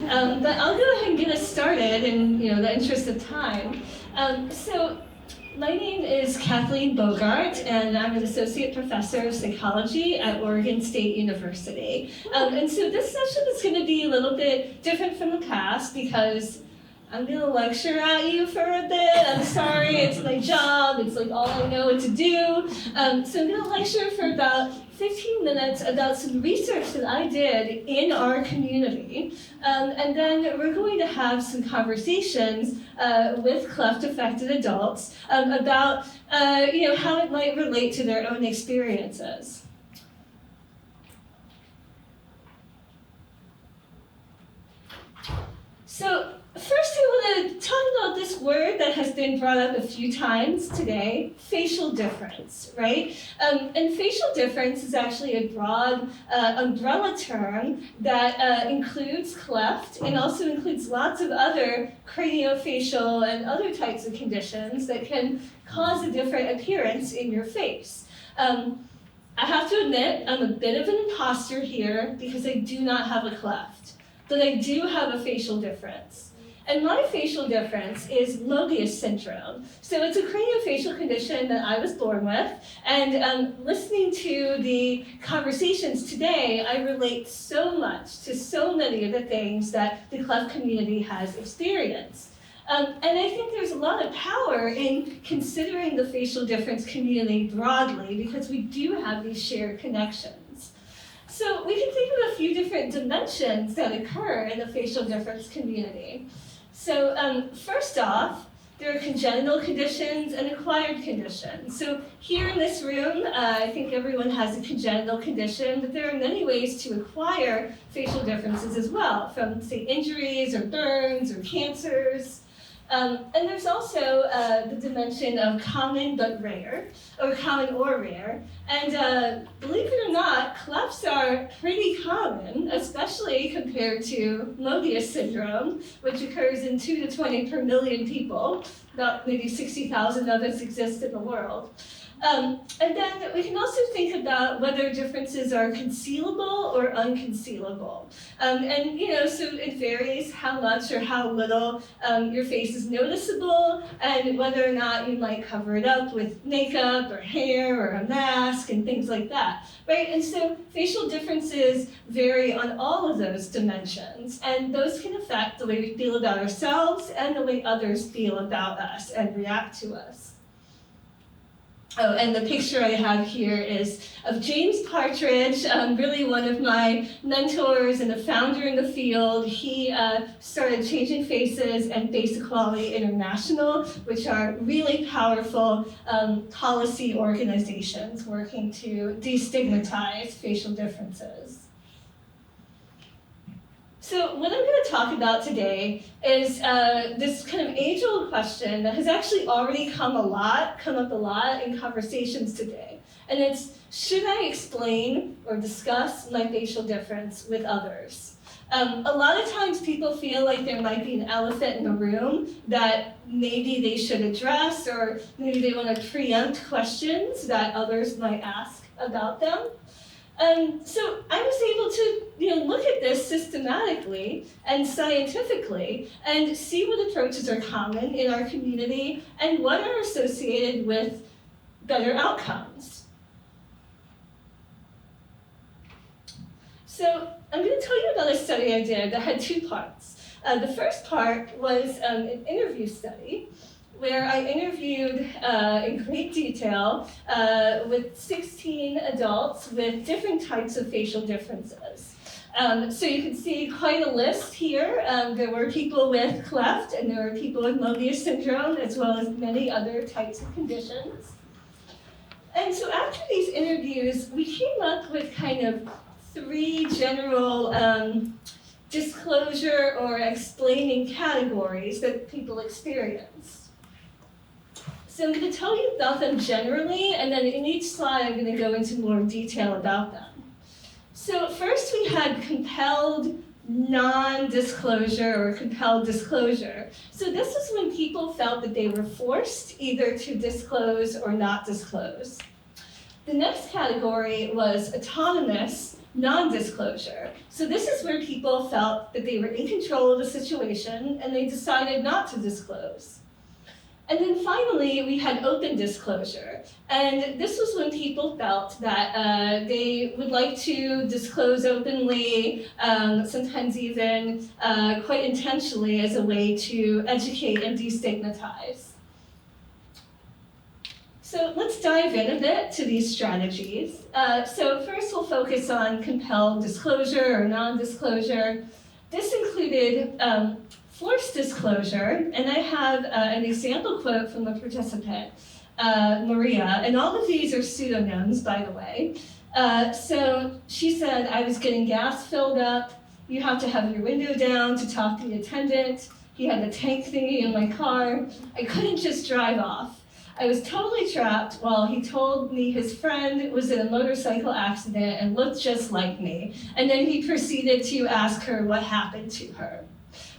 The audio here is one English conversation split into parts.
But I'll go ahead and get us started in the interest of time. So my name is Kathleen Bogart, and I'm an associate professor of psychology at Oregon State University. And so this session is going to be a little bit different from the past because I'm going to lecture at you for a bit. I'm sorry, it's my job. It's like all I know what to do. So I'm going to lecture for about 15 minutes about some research that I did in our community. And then we're going to have some conversations with Cleft-affected adults about how it might relate to their own experiences. So first, I want to talk about this word that has been brought up a few times today, facial difference, right? And facial difference is actually a broad umbrella term that includes cleft and also includes lots of other craniofacial and other types of conditions that can cause a different appearance in your face. I have to admit, I'm a bit of an imposter here because I do not have a cleft, but I do have a facial difference. And my facial difference is Milkis syndrome. So it's a craniofacial condition that I was born with. And listening to the conversations today, I relate so much to so many of the things that the Cleft community has experienced. And I think there's a lot of power in considering the facial difference community broadly because we do have these shared connections. So we can think of a few different dimensions that occur in the facial difference community. So first off, there are congenital conditions and acquired conditions. So here in this room, I think everyone has a congenital condition, but there are many ways to acquire facial differences as well, from, say, injuries or burns or cancers. And there's also the dimension of common but rare, or common or rare. And believe it or not, clefts are pretty common, especially compared to Milkis syndrome, which occurs in 2 to 20 per million people. About maybe 60,000 of us exist in the world. And then we can also think about whether differences are concealable or unconcealable. So it varies how much or how little your face is noticeable and whether or not you might cover it up with makeup or hair or a mask and things like that, right? And so facial differences vary on all of those dimensions, and those can affect the way we feel about ourselves and the way others feel about us and react to us. Oh, and the picture I have here is of James Partridge, really one of my mentors and a founder in the field. He started Changing Faces and Face Equality International, which are really powerful policy organizations working to destigmatize facial differences. So what I'm going to talk about today is this kind of age-old question that has actually already come up a lot in conversations today. And it's, should I explain or discuss my facial difference with others? A lot of times people feel like there might be an elephant in the room that maybe they should address, or maybe they want to preempt questions that others might ask about them. So I was able to look at this systematically and scientifically and see what approaches are common in our community and what are associated with better outcomes. So I'm going to tell you about a study I did that had two parts. The first part was an interview study where I interviewed in great detail with 16 adults with different types of facial differences. So you can see quite a list here. There were people with cleft, and there were people with Milkis syndrome, as well as many other types of conditions. And so after these interviews, we came up with kind of 3 general disclosure or explaining categories that people experience. So I'm going to tell you about them generally, and then in each slide I'm going to go into more detail about them. So first we had compelled non-disclosure or compelled disclosure. So this is when people felt that they were forced either to disclose or not disclose. The next category was autonomous non-disclosure. So this is where people felt that they were in control of the situation and they decided not to disclose. And then finally, we had open disclosure. And this was when people felt that they would like to disclose openly, sometimes even quite intentionally as a way to educate and destigmatize. So let's dive in a bit to these strategies. So first we'll focus on compelled disclosure or non-disclosure. This included forced disclosure, and I have an example quote from the participant, Maria, and all of these are pseudonyms, by the way. So she said, I was getting gas filled up, you have to have your window down to talk to the attendant, he had the tank thingy in my car, I couldn't just drive off. I was totally trapped while he told me his friend was in a motorcycle accident and looked just like me. And then he proceeded to ask her what happened to her.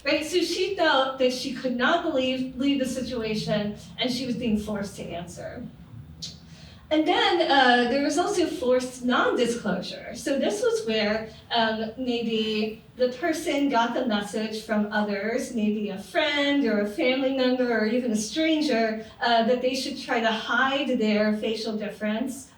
Right, so she felt that she could not leave the situation and she was being forced to answer. And then there was also forced non-disclosure. So this was where maybe the person got the message from others, maybe a friend or a family member or even a stranger, that they should try to hide their facial difference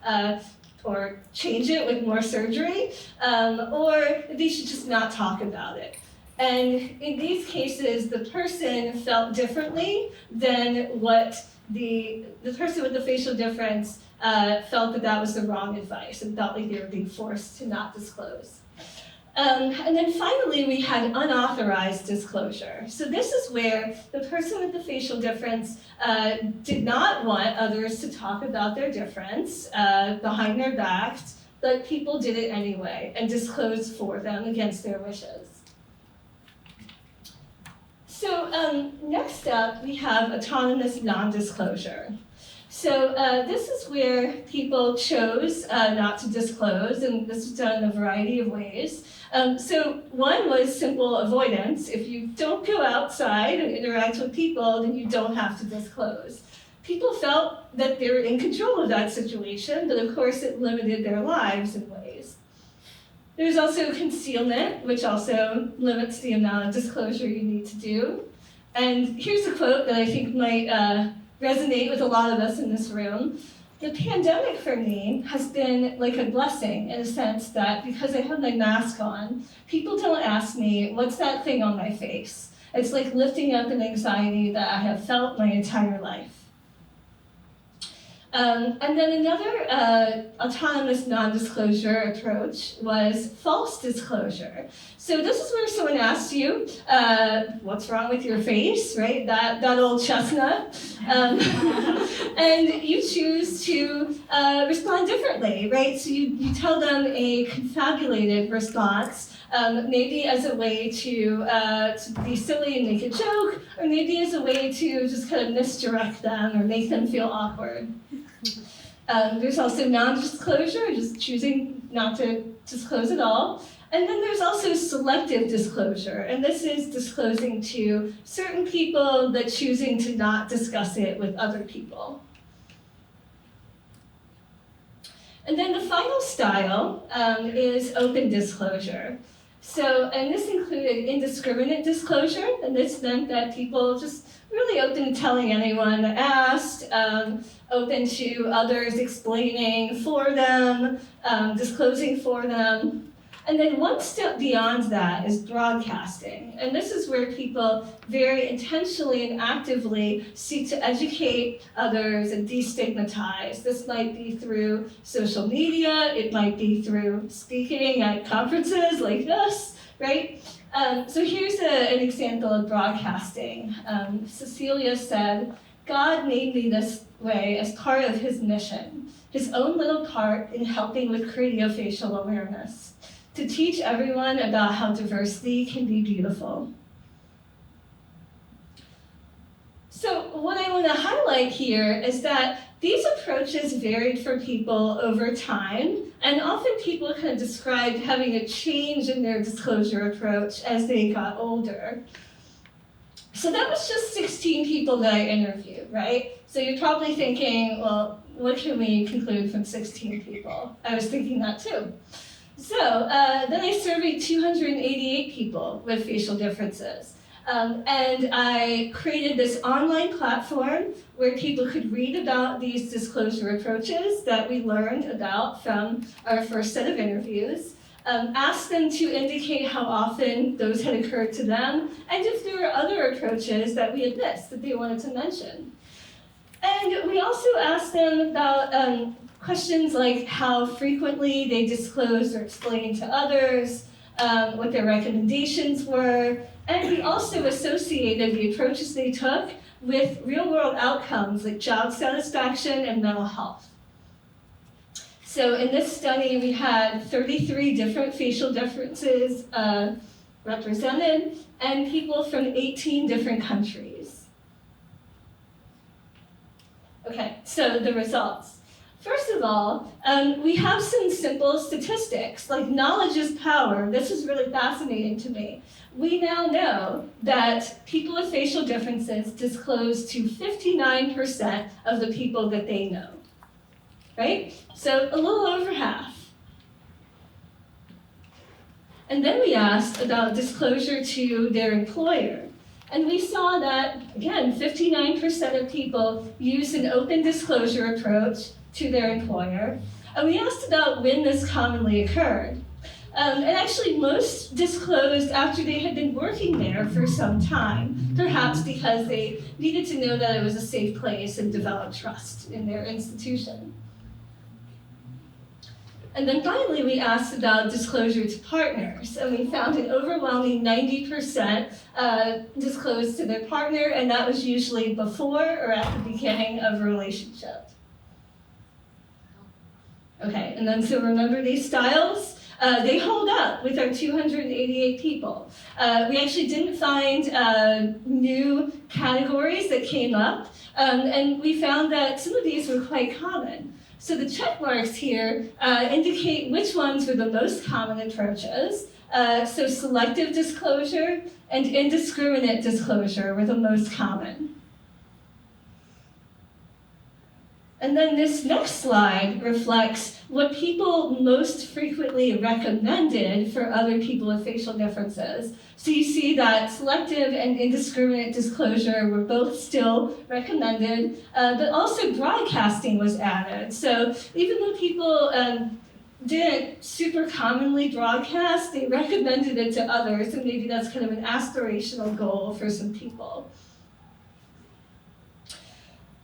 or change it with more surgery, or they should just not talk about it. And in these cases, the person felt differently than what the person with the facial difference felt that was the wrong advice and felt like they were being forced to not disclose. And then finally, we had unauthorized disclosure. So this is where the person with the facial difference did not want others to talk about their difference behind their backs, but people did it anyway and disclosed for them against their wishes. So next up, we have autonomous non-disclosure. So this is where people chose not to disclose, and this was done in a variety of ways. So one was simple avoidance. If you don't go outside and interact with people, then you don't have to disclose. People felt that they were in control of that situation, but of course it limited their lives in ways. There's also concealment, which also limits the amount of disclosure you need to do. And here's a quote that I think might resonate with a lot of us in this room. The pandemic for me has been like a blessing in a sense that because I have my mask on, people don't ask me, what's that thing on my face? It's like lifting up an anxiety that I have felt my entire life. And then another autonomous non-disclosure approach was false disclosure. So this is where someone asks you, what's wrong with your face, right? That old chestnut. And you choose to respond differently, right? So you tell them a confabulated response, maybe as a way to be silly and make a joke, or maybe as a way to just kind of misdirect them or make them feel awkward. There's also non-disclosure, just choosing not to disclose at all. And then there's also selective disclosure, and this is disclosing to certain people but choosing to not discuss it with other people. And then the final style is open disclosure. So, and this included indiscriminate disclosure, and this meant that people just really open to telling anyone that asked, open to others explaining for them, disclosing for them. And then one step beyond that is broadcasting. And this is where people very intentionally and actively seek to educate others and destigmatize. This might be through social media, it might be through speaking at conferences like this, right? So here's an example of broadcasting. Cecilia said, God made me this way as part of his mission, his own little part in helping with cradiofacial awareness, to teach everyone about how diversity can be beautiful. So what I want to highlight here is that these approaches varied for people over time, and often people kind of described having a change in their disclosure approach as they got older. So that was just 16 people that I interviewed, right? So you're probably thinking, well, what can we conclude from 16 people? I was thinking that too. Then I surveyed 288 people with facial differences. And I created this online platform where people could read about these disclosure approaches that we learned about from our first set of interviews, asked them to indicate how often those had occurred to them, and if there were other approaches that we had missed that they wanted to mention. And we also asked them about questions like how frequently they disclosed or explained to others, what their recommendations were, and we also associated the approaches they took with real-world outcomes like job satisfaction and mental health. So in this study, we had 33 different facial differences represented, and people from 18 different countries. Okay, so the results. First of all, we have some simple statistics, like knowledge is power. This is really fascinating to me. We now know that people with facial differences disclose to 59% of the people that they know, right? So a little over half. And then we asked about disclosure to their employer. And we saw that, again, 59% of people use an open disclosure approach to their employer. And we asked about when this commonly occurred. And actually, most disclosed after they had been working there for some time, perhaps because they needed to know that it was a safe place and develop trust in their institution. And then finally, we asked about disclosure to partners, and we found an overwhelming 90% disclosed to their partner, and that was usually before or at the beginning of a relationship. Okay, and then so remember these styles? They hold up with our 288 people. We actually didn't find new categories that came up, and we found that some of these were quite common. So the check marks here indicate which ones were the most common approaches. So selective disclosure and indiscriminate disclosure were the most common. And then this next slide reflects what people most frequently recommended for other people with facial differences. So you see that selective and indiscriminate disclosure were both still recommended, but also broadcasting was added. So even though people didn't super commonly broadcast, they recommended it to others, and maybe that's kind of an aspirational goal for some people.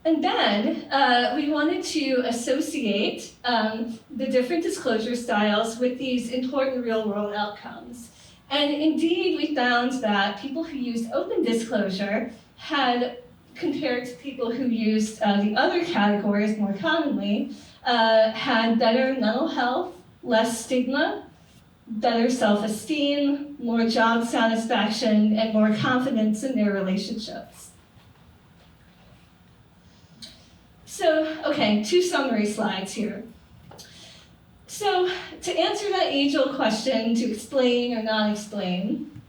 And then we wanted to associate the different disclosure styles with these important real-world outcomes. And indeed, we found that people who used open disclosure had, compared to people who used the other categories more commonly, had better mental health, less stigma, better self-esteem, more job satisfaction, and more confidence in their relationships. So, okay, 2 summary slides here. So, to answer that age-old question, to explain or not explain,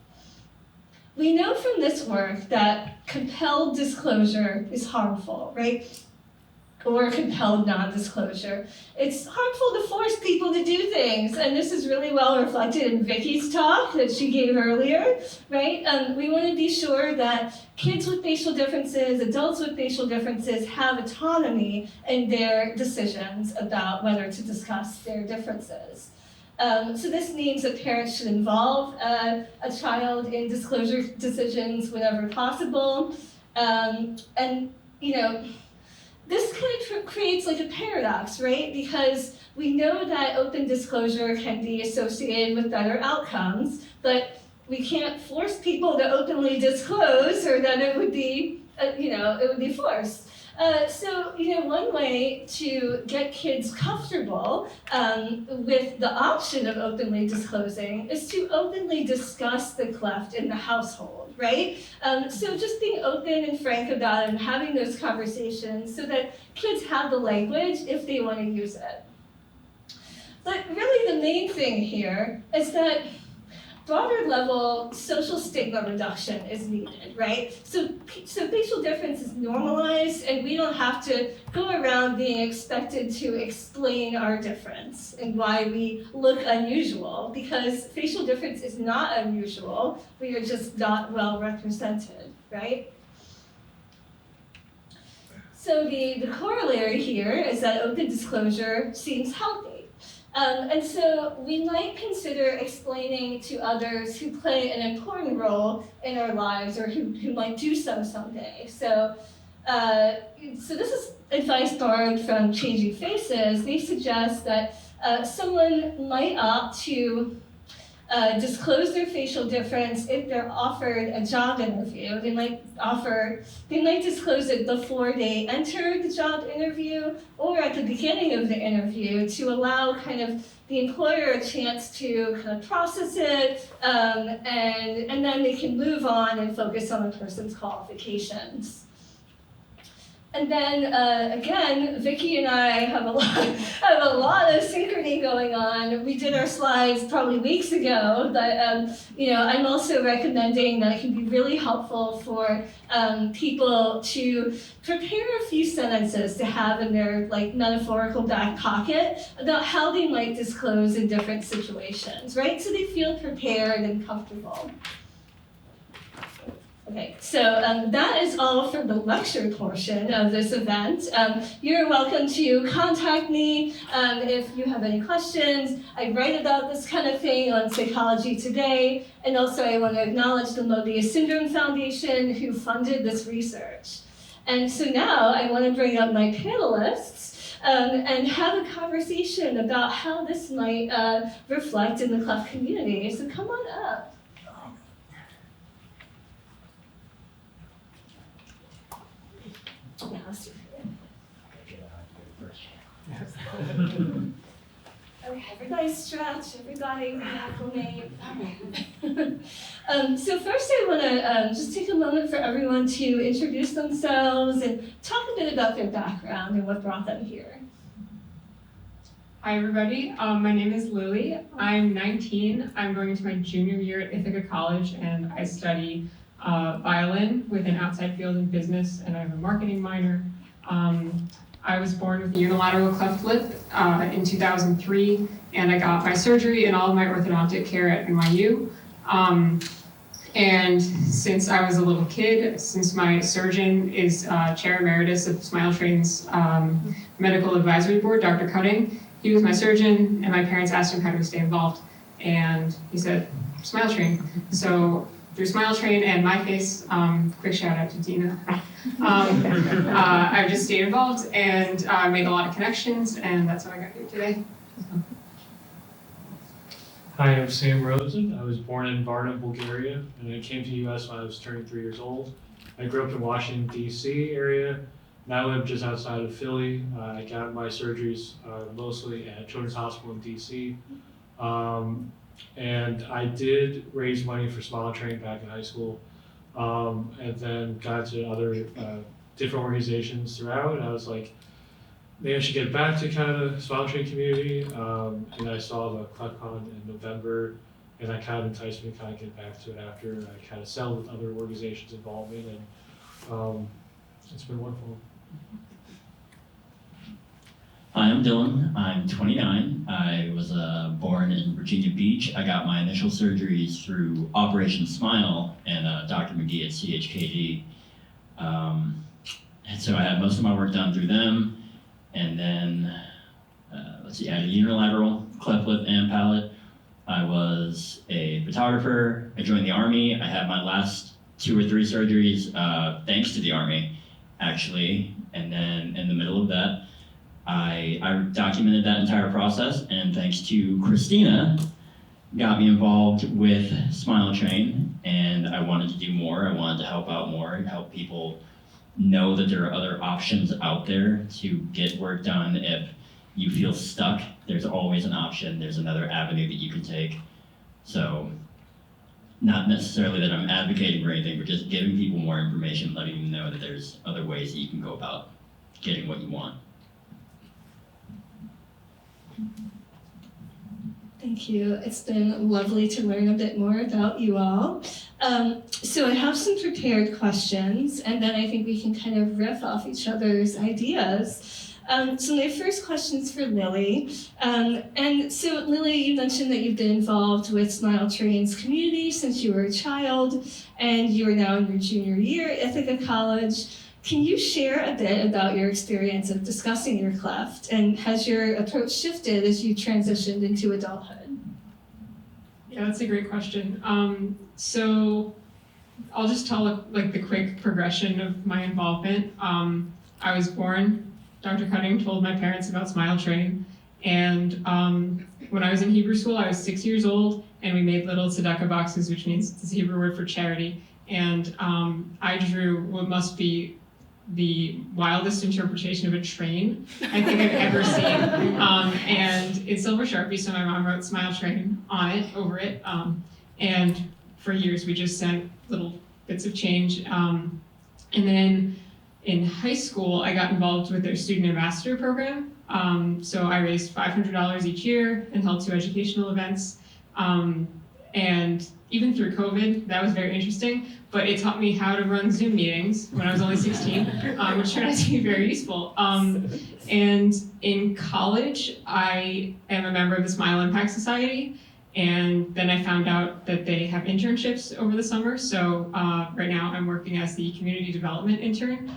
we know from this work that compelled disclosure is harmful, right? Or compelled non-disclosure. It's harmful to force people to do things, and this is really well reflected in Vicky's talk that she gave earlier, right? We want to be sure that kids with facial differences, adults with facial differences have autonomy in their decisions about whether to discuss their differences. So this means that parents should involve a child in disclosure decisions whenever possible, and you know, this kind of creates like a paradox, right? Because we know that open disclosure can be associated with better outcomes, but we can't force people to openly disclose, or that it would be, it would be forced. So, one way to get kids comfortable with the option of openly disclosing is to openly discuss the cleft in the household, right? So just being open and frank about it and having those conversations so that kids have the language if they want to use it. But really the main thing here is that broader level, social stigma reduction is needed, right? So facial difference is normalized, and we don't have to go around being expected to explain our difference and why we look unusual, because facial difference is not unusual. We are just not well represented, right? So the corollary here is that open disclosure seems healthy. And so we might consider explaining to others who play an important role in our lives, or who might do so someday. So this is advice borrowed from Changing Faces. They suggest that someone might opt to disclose their facial difference if they're offered a job interview. They might disclose it before they enter the job interview or at the beginning of the interview to allow kind of the employer a chance to kind of process it, and then they can move on and focus on the person's qualifications. And then again, Vicki and I have a lot of synchrony going on. We did our slides probably weeks ago, but I'm also recommending that it can be really helpful for people to prepare a few sentences to have in their metaphorical back pocket about how they might disclose in different situations, right? So they feel prepared and comfortable. Okay, so that is all for the lecture portion of this event. You're welcome to contact me if you have any questions. I write about this kind of thing on Psychology Today, and also I want to acknowledge the Mobius Syndrome Foundation who funded this research. And so now I want to bring up my panelists and have a conversation about how this might reflect in the Cleft community. So come on up. Okay, everybody stretch, everybody acclimate. So first I want to just take a moment for everyone to introduce themselves and talk a bit about their background and what brought them here. Hi everybody, my name is Lily. I'm 19. I'm going into my junior year at Ithaca College, and I study violin with an outside field in business, and I have a marketing minor. I was born with a unilateral cleft lip in 2003, and I got my surgery and all of my orthodontic care at NYU. And since I was a little kid, since my surgeon is chair emeritus of Smile Train's medical advisory board, Dr. Cutting, he was my surgeon, and my parents asked him how to stay involved, and he said, Smile Train. So through Smile Train and my face, quick shout out to Dina. I've just stayed involved and made a lot of connections, and that's how I got here today. Hi, I'm Sam Rosen. I was born in Varna, Bulgaria, and I came to the U.S. when I was turning 3 years old. I grew up in Washington, D.C. area. Now I live just outside of Philly. I got my surgeries mostly at Children's Hospital in D.C. And I did raise money for Smile Train back in high school, and then got to other different organizations throughout. And I was like, maybe I should get back to kind of Smile Train community. And I saw the CleftCon in November, and that kind of enticed me to kind of get back to it after I kind of settled with other organizations involvement, and it's been wonderful. Hi, I'm Dillon. I'm 29. I was born in Virginia Beach. I got my initial surgeries through Operation Smile and Dr. McGee at CHKD. And so I had most of my work done through them. And then, I had a unilateral cleft lip and palate. I was a photographer. I joined the Army. I had my last 2 or 3 surgeries thanks to the Army, actually. And then in the middle of that, I documented that entire process, and thanks to Christina, got me involved with Smile Train, and I wanted to do more. I wanted to help out more and help people know that there are other options out there to get work done. If you feel stuck, there's always an option. There's another avenue that you can take. So not necessarily that I'm advocating for anything, but just giving people more information, letting them know that there's other ways that you can go about getting what you want. Thank you. It's been lovely to learn a bit more about you all. So I have some prepared questions, and then I think we can kind of riff off each other's ideas. So my first question is for Lily. And so Lily, you mentioned that you've been involved with Smile Train's community since you were a child, and you are now in your junior year at Ithaca College. Can you share a bit about your experience of discussing your cleft, and has your approach shifted as you transitioned into adulthood? Yeah, that's a great question. So I'll just tell like the quick progression of my involvement. I was born, Dr. Cutting told my parents about Smile Train, and when I was in Hebrew school, I was 6 years old, and we made little tzedakah boxes, which means it's a Hebrew word for charity, and I drew what must be the wildest interpretation of a train I think I've ever seen. And it's silver Sharpie, so my mom wrote Smile Train on it, over it. And for years we just sent little bits of change. And then in high school, I got involved with their student ambassador program. So I raised $500 each year and held 2 educational events. And even through COVID, that was very interesting, but it taught me how to run Zoom meetings when I was only 16, which turned out to be very useful. And in college, I am a member of the Smile Impact Society, and then I found out that they have internships over the summer, so right now I'm working as the community development intern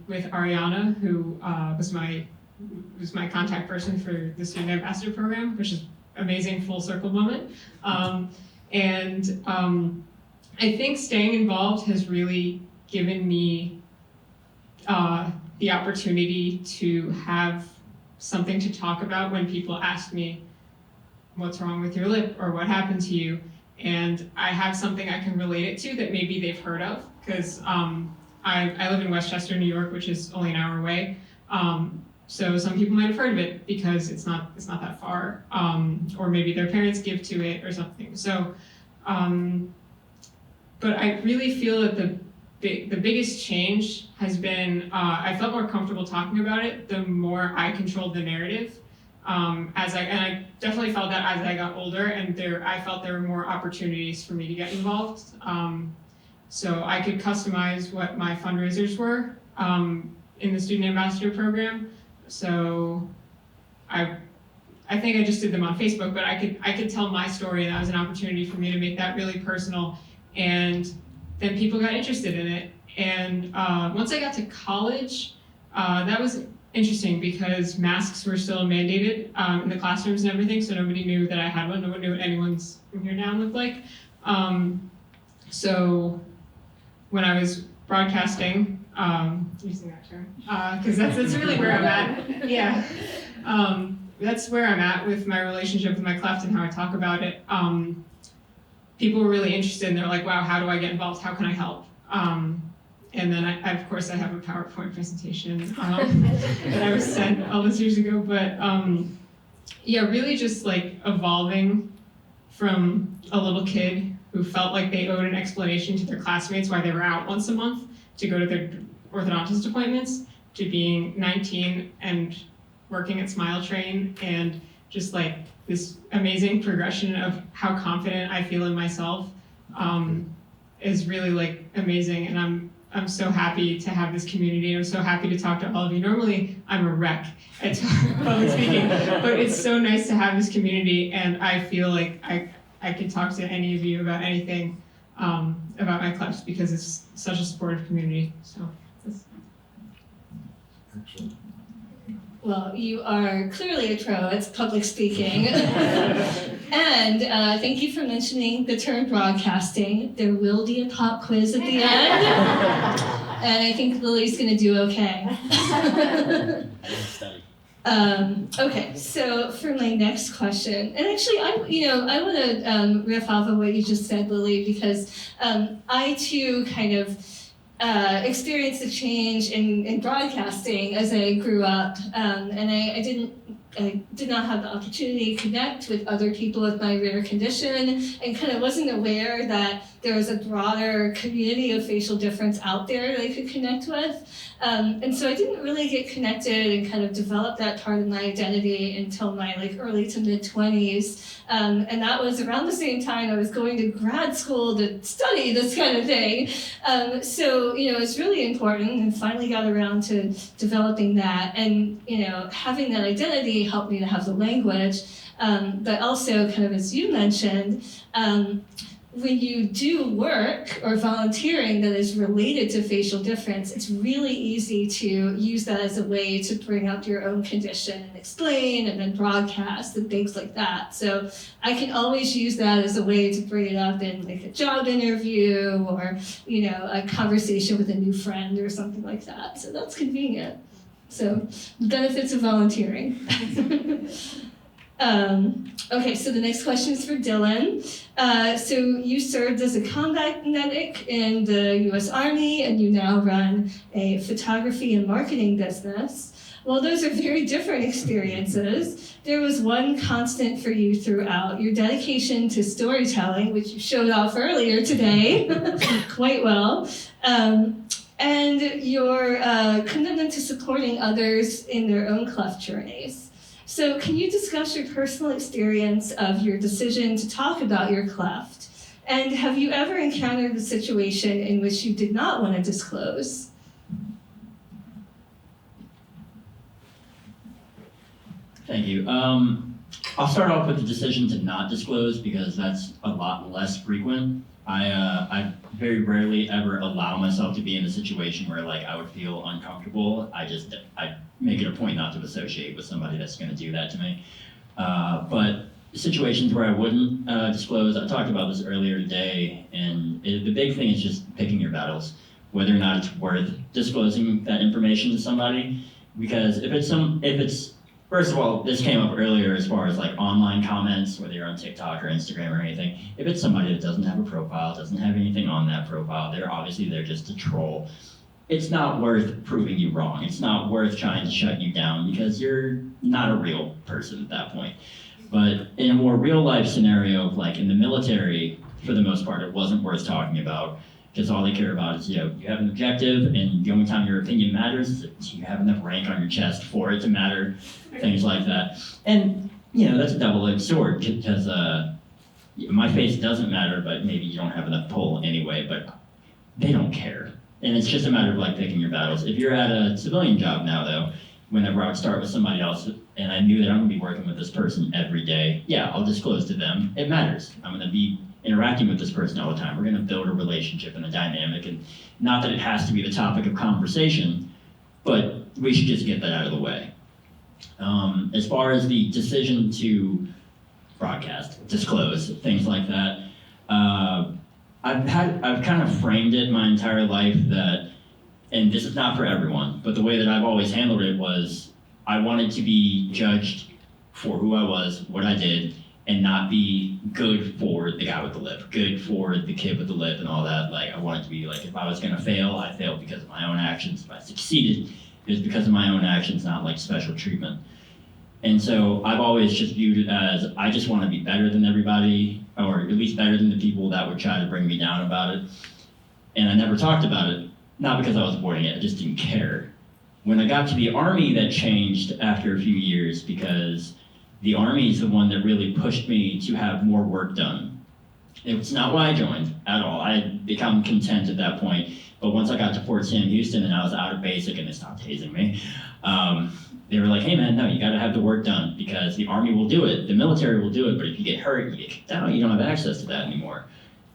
with Ariana, who was my contact person for the student ambassador program, which is amazing full circle moment. I think staying involved has really given me the opportunity to have something to talk about when people ask me, what's wrong with your lip or what happened to you? And I have something I can relate it to that maybe they've heard of, because I live in Westchester, New York, which is only an hour away. So some people might have heard of it because it's not that far, or maybe their parents give to it or something. So, but I really feel that the biggest change has been I felt more comfortable talking about it the more I controlled the narrative. And I definitely felt that as I got older, and I felt there were more opportunities for me to get involved. So I could customize what my fundraisers were in the student ambassador program. So I think I just did them on Facebook, but I could tell my story, and that was an opportunity for me to make that really personal. And then people got interested in it. And once I got to college, that was interesting because masks were still mandated in the classrooms and everything, so nobody knew that I had one. No one knew what anyone's from here down looked like. So when I was broadcasting, using that term, because that's really where I'm at. Yeah, that's where I'm at with my relationship with my cleft and how I talk about it. People were really interested, and they're like, wow, how do I get involved? How can I help? And then of course I have a PowerPoint presentation that I was sent all those years ago, but yeah, really just like evolving from a little kid who felt like they owed an explanation to their classmates why they were out once a month to go to their orthodontist appointments, to being 19 and working at Smile Train, and just like this amazing progression of how confident I feel in myself is really like amazing. And I'm so happy to have this community. I'm so happy to talk to all of you. Normally I'm a wreck at public speaking, but it's so nice to have this community, and I feel like I can talk to any of you about anything about my clefts because it's such a supportive community. So. Excellent. Well, you are clearly a pro at public speaking. And thank you for mentioning the term broadcasting. There will be a pop quiz at the end. And I think Lily's going to do okay. Okay, so for my next question, and actually I want to riff off of what you just said, Lily, because I too kind of experienced a change in broadcasting as I grew up, and I didn't I did not have the opportunity to connect with other people with my rare condition, and kind of wasn't aware that there was a broader community of facial difference out there that I could connect with. And so I didn't really get connected and kind of develop that part of my identity until my early to mid 20s. And that was around the same time I was going to grad school to study this kind of thing. So it's really important, and finally got around to developing that. And having that identity helped me to have the language. But also, kind of as you mentioned, when you do work or volunteering that is related to facial difference, it's really easy to use that as a way to bring up your own condition and explain and then broadcast and things like that. So I can always use that as a way to bring it up in a job interview or a conversation with a new friend or something like that. So that's convenient. So the benefits of volunteering. Okay, so the next question is for Dillon. So you served as a combat medic in the U.S. Army, and you now run a photography and marketing business. While those are very different experiences, there was one constant for you throughout: your dedication to storytelling, which you showed off earlier today quite well, and your commitment to supporting others in their own cleft journeys. So can you discuss your personal experience of your decision to talk about your cleft? And have you ever encountered a situation in which you did not want to disclose? Thank you. I'll start off with the decision to not disclose because that's a lot less frequent. I very rarely ever allow myself to be in a situation where I would feel uncomfortable. I make it a point not to associate with somebody that's going to do that to me. But situations where I wouldn't disclose, I talked about this earlier today, and the big thing is just picking your battles, whether or not it's worth disclosing that information to somebody. Because if it's first of all, this came up earlier as far as online comments, whether you're on TikTok or Instagram or anything. If it's somebody that doesn't have a profile, doesn't have anything on that profile, they're just a troll. It's not worth proving you wrong. It's not worth trying to shut you down because you're not a real person at that point. But in a more real life scenario, in the military, for the most part, it wasn't worth talking about because all they care about is, you have an objective, and the only time your opinion matters is if you have enough rank on your chest for it to matter, things like that. And, that's a double-edged sword because my face doesn't matter, but maybe you don't have enough pull anyway, but they don't care. And it's just a matter of picking your battles. If you're at a civilian job now, though, whenever I would start with somebody else and I knew that I'm going to be working with this person every day, yeah, I'll disclose to them. It matters. I'm going to be interacting with this person all the time. We're going to build a relationship and a dynamic, and not that it has to be the topic of conversation, but we should just get that out of the way. As far as the decision to broadcast, disclose, things like that, I've kind of framed it my entire life that, and this is not for everyone, but the way that I've always handled it was I wanted to be judged for who I was, what I did, and not be good for the guy with the lip, good for the kid with the lip and all that. I wanted to be if I was gonna fail, I failed because of my own actions. If I succeeded, it was because of my own actions, not special treatment. And so I've always just viewed it as I just want to be better than everybody, or at least better than the people that would try to bring me down about it. And I never talked about it, not because I was avoiding it, I just didn't care. When I got to the Army, that changed after a few years because the Army is the one that really pushed me to have more work done. It's not why I joined at all. I had become content at that point. But once I got to Fort Sam Houston and I was out of basic and they stopped hazing me, they were like, hey man, no, you gotta have the work done because the Army will do it, the military will do it, but if you get hurt, you get kicked out, you don't have access to that anymore.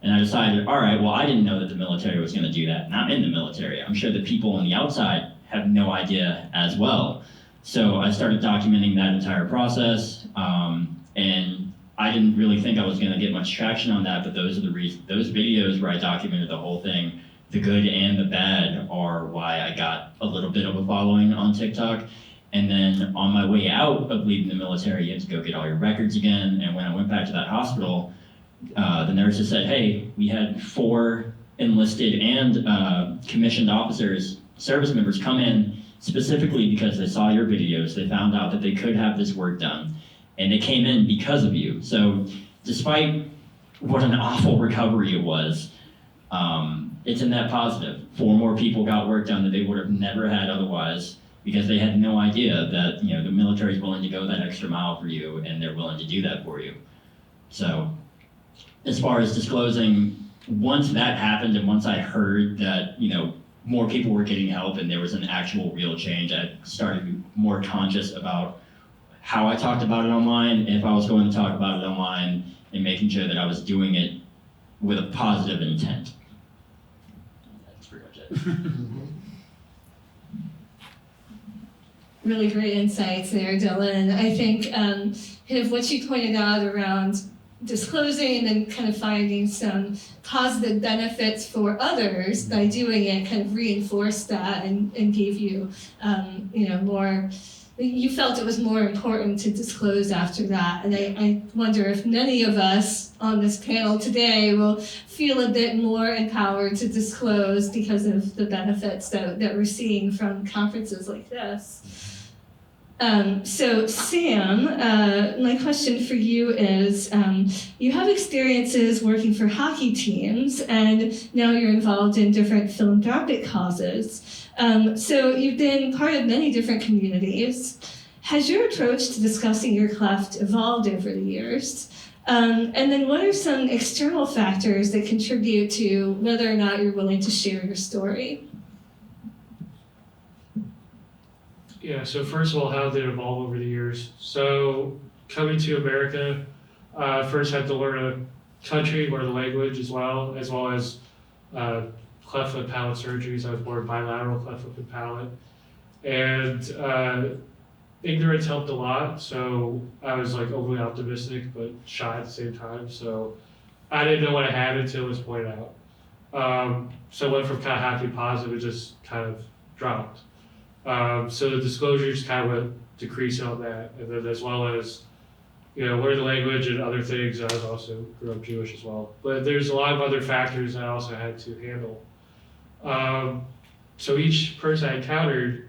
And I decided, all right, well, I didn't know that the military was gonna do that, and I'm in the military. I'm sure the people on the outside have no idea as well. So I started documenting that entire process, and I didn't really think I was gonna get much traction on that, but those are the reasons, those videos where I documented the whole thing, the good and the bad, are why I got a little bit of a following on TikTok. And then on my way out of leaving the military, you had to go get all your records again. And when I went back to that hospital, the nurses said, hey, we had 4 enlisted and commissioned officers, service members come in specifically because they saw your videos, they found out that they could have this work done, and they came in because of you. So despite what an awful recovery it was, it's a net positive. 4 more people got work done that they would have never had otherwise, because they had no idea that the military is willing to go that extra mile for you, and they're willing to do that for you. So as far as disclosing, once that happened and once I heard that more people were getting help and there was an actual real change, I started to be more conscious about how I talked about it online, if I was going to talk about it online, and making sure that I was doing it with a positive intent. That's pretty much it. Really great insights there, Dillon. I think kind of what you pointed out around disclosing and then kind of finding some positive benefits for others by doing it kind of reinforced that and gave you, more, you felt it was more important to disclose after that. And I wonder if many of us on this panel today will feel a bit more empowered to disclose because of the benefits that we're seeing from conferences like this. So Sam, my question for you is, you have experiences working for hockey teams, and now you're involved in different philanthropic causes. So you've been part of many different communities. Has your approach to discussing your cleft evolved over the years? And then what are some external factors that contribute to whether or not you're willing to share your story? Yeah, so first of all, how did it evolve over the years? So coming to America, first had to learn a country, learn the language as well as cleft lip palate surgeries. I was born bilateral cleft lip and palate. And ignorance helped a lot, so I was like overly optimistic but shy at the same time. So I didn't know what I had until it was pointed out. So I went from kind of happy positive, it just kind of dropped. So the disclosures kind of went decreasing on that, and then as well as learn the language and other things. I was also grew up Jewish as well, but there's a lot of other factors that I also had to handle. So each person I encountered,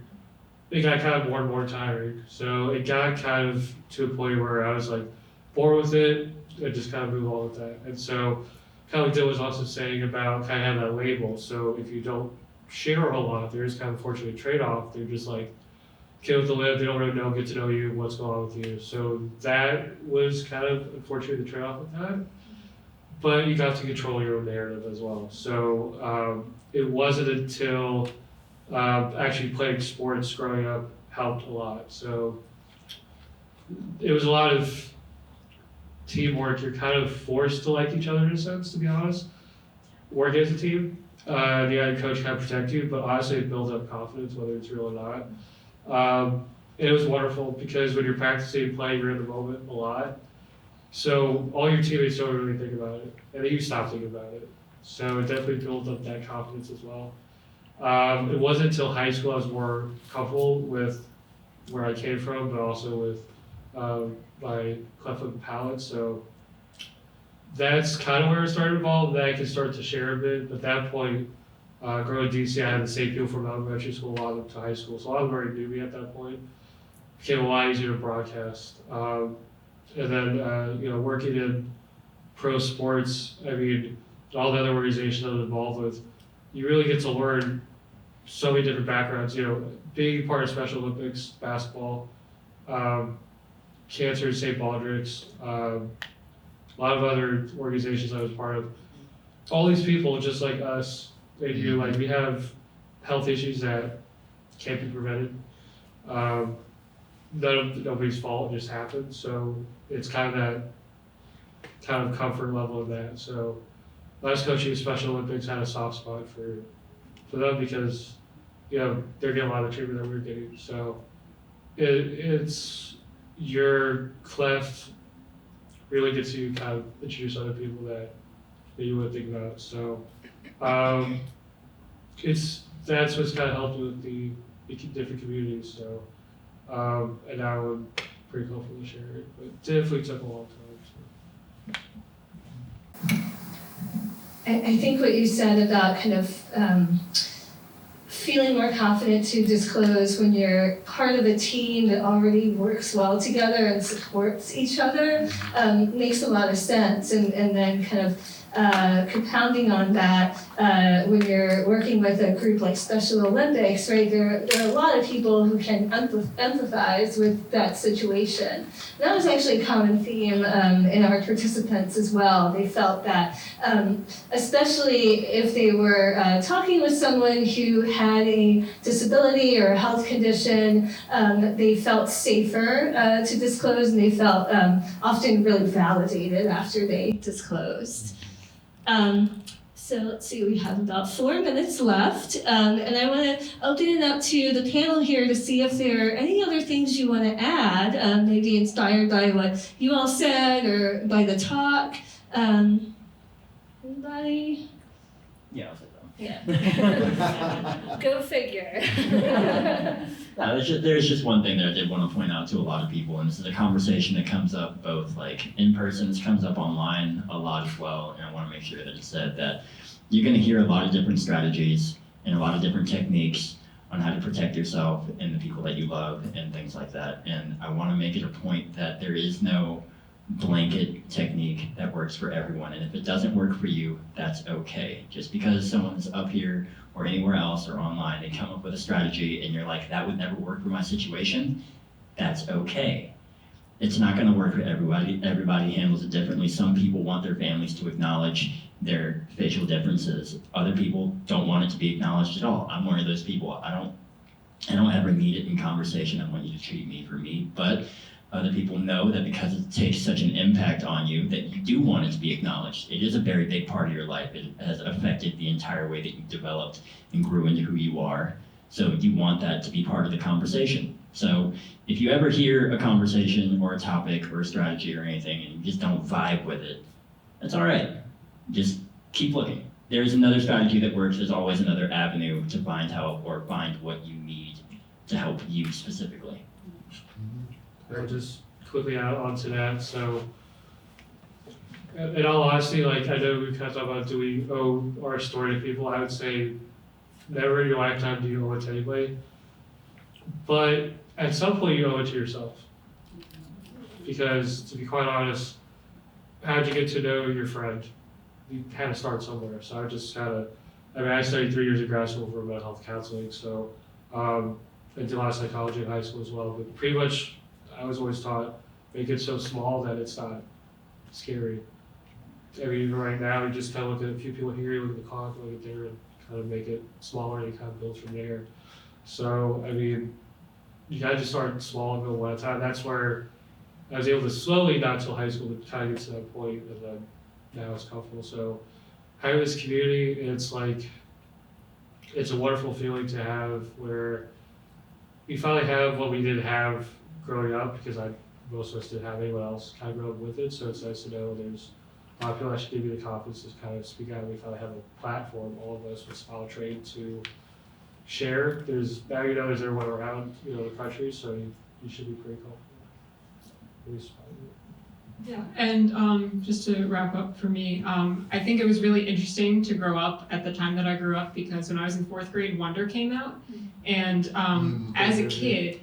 it got kind of more and more tiring. So it got kind of to a point where I was like bored with it and just kind of move on with that. And so kind of like Dillon was also saying about kind of having that label. So if you don't share a whole lot, there is kind of unfortunately a trade-off. They're just like kid with the lip, they don't really get to know you, what's going on with you. So that was kind of unfortunately the trade-off with that. But you got to control your own narrative as well. So it wasn't until actually playing sports growing up helped a lot. So it was a lot of teamwork. You're kind of forced to like each other in a sense, to be honest. Work as a team. The other coach kind of protect you, but honestly it builds up confidence, whether it's real or not. It was wonderful because when you're practicing and playing, you're in the moment a lot. So all your teammates don't really think about it, and then you stop thinking about it. So it definitely builds up that confidence as well. It wasn't until high school I was more comfortable with where I came from, but also with my cleft lip and palate. So that's kind of where it started to evolve, that I could start to share a bit. But at that point, growing in DC, I had the same people from elementary school, a lot of them to high school. So a lot of them already knew me at that point. It became a lot easier to broadcast. And then, working in pro sports, I mean, all the other organizations I was involved with, you really get to learn so many different backgrounds. Being part of Special Olympics, basketball, cancer, St. Baldrick's, a lot of other organizations I was part of. All these people, just like us, they do, we have health issues that can't be prevented. Nobody's fault, it just happens. So it's kind of that kind of comfort level of that. So last coaching Special Olympics had a soft spot for them because they're getting a lot of treatment that we're getting. So it's your cleft really gets you kind of introduce other people that you wouldn't think about. So that's what's kind of helped with the different communities. So and now I'm pretty comfortable to share it, but it definitely took a long time. So. I think what you said about kind of feeling more confident to disclose when you're part of a team that already works well together and supports each other makes a lot of sense. And then kind of compounding on that, when you're working with a group like Special Olympics, right, there are a lot of people who can empathize with that situation. And that was actually a common theme in our participants as well. They felt that, especially if they were talking with someone who had a disability or a health condition, they felt safer to disclose, and they felt often really validated after they disclosed. So let's see, we have about 4 minutes left, and I want to open it up to the panel here to see if there are any other things you want to add, maybe inspired by what you all said or by the talk. Anybody? Yeah, I'll say that. Yeah. Go figure. There's just one thing that I did want to point out to a lot of people, and this is a conversation that comes up both like in person, it comes up online a lot as well, and I want to make sure that it's said that you're going to hear a lot of different strategies and a lot of different techniques on how to protect yourself and the people that you love and things like that. And I want to make it a point that there is no blanket technique that works for everyone, and if it doesn't work for you, that's okay. Just because someone's up here or anywhere else or online, they come up with a strategy and you're like, that would never work for my situation, that's okay. It's not going to work for everybody. Everybody handles it differently. Some people want their families to acknowledge their facial differences. Other people don't want it to be acknowledged at all. I'm one of those people. I don't ever need it in conversation. I want you to treat me for me, but other people know that because it takes such an impact on you that you do want it to be acknowledged. It is a very big part of your life. It has affected the entire way that you developed and grew into who you are. So you want that to be part of the conversation. So if you ever hear a conversation or a topic or a strategy or anything and you just don't vibe with it, that's all right. Just keep looking. There's another strategy that works. There's always another avenue to find help or find what you need to help you specifically. I'll just quickly add on to that. So, in all honesty, like I know we kind of talk about, do we owe our story to people? I would say never in your lifetime do you owe it to anybody. But at some point you owe it to yourself. Because to be quite honest, how'd you get to know your friend? You kind of start somewhere. So I just kind of, I studied 3 years of grad school for mental health counseling. So I did a lot of psychology in high school as well. But pretty much, I was always taught, make it so small that it's not scary. I mean, even right now, you just kind of look at a few people here, you look at the clock, look at there, and kind of make it smaller, and you kind of build from there. So, I mean, you gotta just start small and go one at a time. That's where I was able to slowly, not until high school, to kind of get to that point, and then now it's comfortable. So, having this community, it's like, it's a wonderful feeling to have where we finally have what we didn't have growing up, because most of us didn't have anyone else kind of grow up with it, so it's nice to know there's a lot of people that should give you the confidence to kind of speak out. We finally have a platform, all of us with Smile Trade, to share. Now you know there's everyone around, the country, so you should be pretty confident. Yeah, and just to wrap up for me, I think it was really interesting to grow up at the time that I grew up, because when I was in 4th grade, Wonder came out, and as a kid,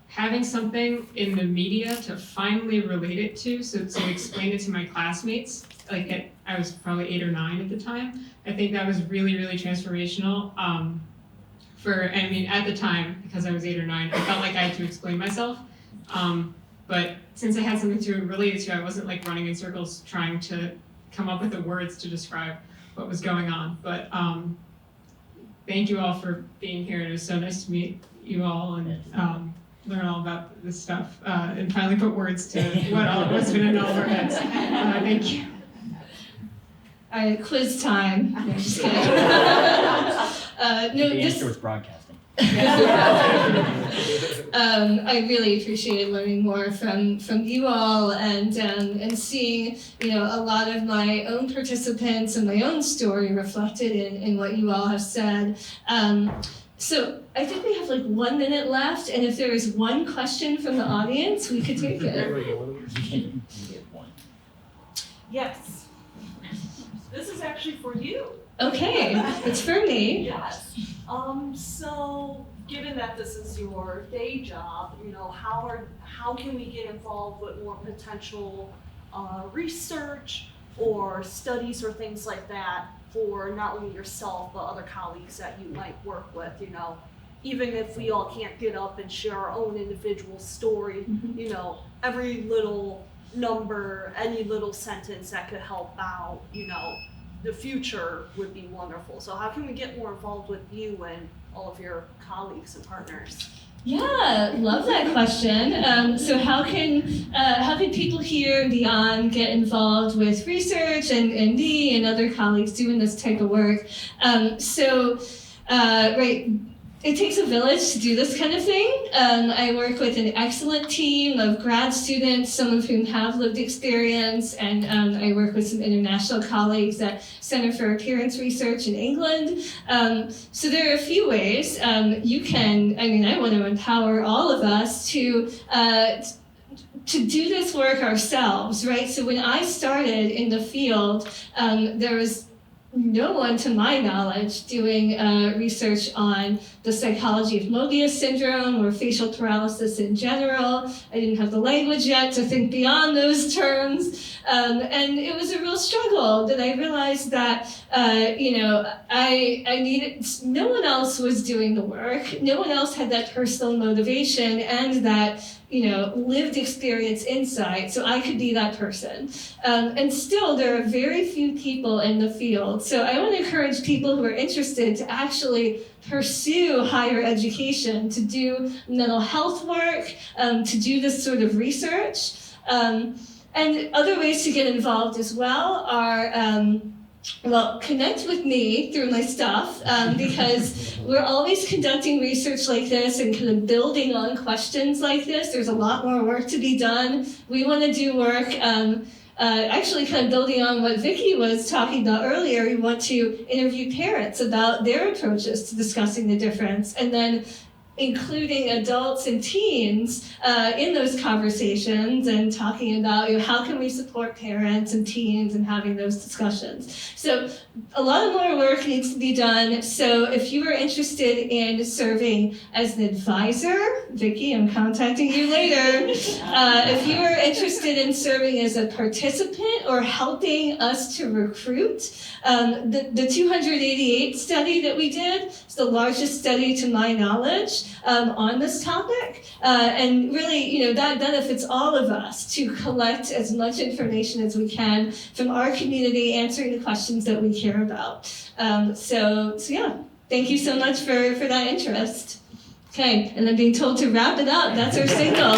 having something in the media to finally relate it to, so to explain it to my classmates, I was probably 8 or 9 at the time, I think that was really, really transformational. At the time, because I was 8 or 9, I felt like I had to explain myself. But since I had something to relate it to, I wasn't running in circles trying to come up with the words to describe what was going on. But thank you all for being here. It was so nice to meet you all and learn all about this stuff and finally put words to what all was been in all of our heads. Thank you. All right, quiz time. No, just kidding. The answer was broadcasting. I really appreciated learning more from you all and seeing a lot of my own participants and my own story reflected in what you all have said. So I think we have 1 minute left, and if there is one question from the audience, we could take it. Yes. This is actually for you. Okay, it's for me. Yes. So given that this is your day job, how can we get involved with more potential research or studies or things like that for not only yourself but other colleagues that you might work with, even if we all can't get up and share our own individual story, every little number, any little sentence that could help out, the future would be wonderful. So how can we get more involved with you and all of your colleagues and partners? Yeah, love that question. So how can people here and beyond get involved with research and me and other colleagues doing this type of work? Right. It takes a village to do this kind of thing. I work with an excellent team of grad students, some of whom have lived experience, and I work with some international colleagues at Center for Appearance Research in England. So there are a few ways you can, I want to empower all of us to do this work ourselves, right? So when I started in the field, there was no one, to my knowledge, doing research on the psychology of Mobius syndrome or facial paralysis in general. I didn't have the language yet to think beyond those terms. And it was a real struggle that I realized that, I needed, no one else was doing the work. No one else had that personal motivation and that, lived experience insight, so I could be that person. And still, there are very few people in the field. So I want to encourage people who are interested to actually pursue higher education, to do mental health work, to do this sort of research. And other ways to get involved as well are connect with me through my stuff, because we're always conducting research like this and kind of building on questions like this. There's a lot more work to be done. We want to do work, actually kind of building on what Vicki was talking about earlier. We want to interview parents about their approaches to discussing the difference, and then including adults and teens in those conversations and talking about how can we support parents and teens and having those discussions. So a lot of more work needs to be done. So if you are interested in serving as an advisor, Vicki, I'm contacting you later. If you are interested in serving as a participant or helping us to recruit, the 288 study that we did is the largest study to my knowledge on this topic, and really, that benefits all of us to collect as much information as we can from our community, answering the questions that we care about. So yeah, thank you so much for that interest. Okay, and then being told to wrap it up, that's our signal.